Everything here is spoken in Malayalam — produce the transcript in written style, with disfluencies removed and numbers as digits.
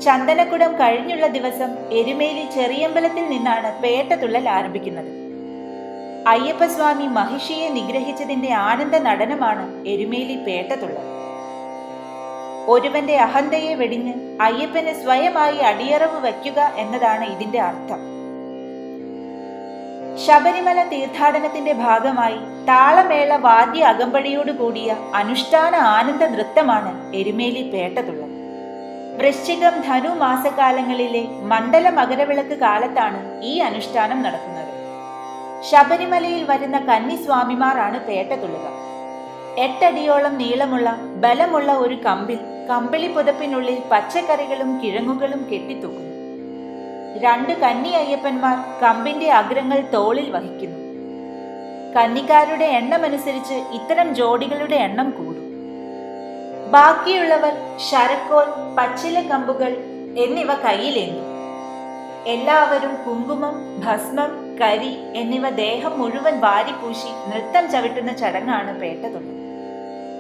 ചന്ദനക്കുടം കഴിഞ്ഞുള്ള ദിവസം എരുമേലി ചെറിയമ്പലത്തിൽ നിന്നാണ് പേട്ടതുള്ളൽ ആരംഭിക്കുന്നത്. അയ്യപ്പസ്വാമി മഹിഷിയെ നിഗ്രഹിച്ചതിന്റെ ആനന്ദ നടനമാണ് എരുമേലി പേട്ടതുള്ളൽ. ഒരുവന്റെ അഹന്തയെ വെടിഞ്ഞ് അയ്യപ്പന് സ്വയമായി അടിയറവ് വയ്ക്കുക എന്നതാണ് ഇതിന്റെ അർത്ഥം. ശബരിമല തീർത്ഥാടനത്തിന്റെ ഭാഗമായി താളമേള വാദ്യ അകമ്പടിയോട് കൂടിയ അനുഷ്ഠാന ആനന്ദ നൃത്തമാണ് എരുമേലി പേട്ടതുള്ളൽ. വൃശ്ചികം ധനു മാസകാലങ്ങളിലെ മണ്ഡല മകരവിളക്ക് കാലത്താണ് ഈ അനുഷ്ഠാനം നടക്കുന്നത്. ശബരിമലയിൽ വരുന്ന കന്നിസ്വാമിമാരാണ് പേട്ടതുള്ളുക. 8 അടിയോളം നീളമുള്ള ബലമുള്ള ഒരു കമ്പിളി പുതപ്പിനുള്ളിൽ പച്ചക്കറികളും കിഴങ്ങുകളും കെട്ടിത്തൂക്കുന്നു. 2 കന്നി അയ്യപ്പന്മാർ കമ്പിന്റെ അഗ്രങ്ങൾ തോളിൽ വഹിക്കുന്നു. കന്നിക്കാരുടെ എണ്ണമനുസരിച്ച് ഇത്തരം ജോഡികളുടെ എണ്ണം കൂടും. ബാക്കിയുള്ളവർ ശരക്കോൽ, പച്ചില കമ്പുകൾ എന്നിവ കയ്യിലേന്തും. എല്ലാവരും കുങ്കുമം, ഭസ്മം, കരി എന്നിവ ദേഹം മുഴുവൻ വാരിപ്പൂശി നൃത്തം ചവിട്ടുന്ന ചടങ്ങാണ് പേട്ടതുള്ളൽ.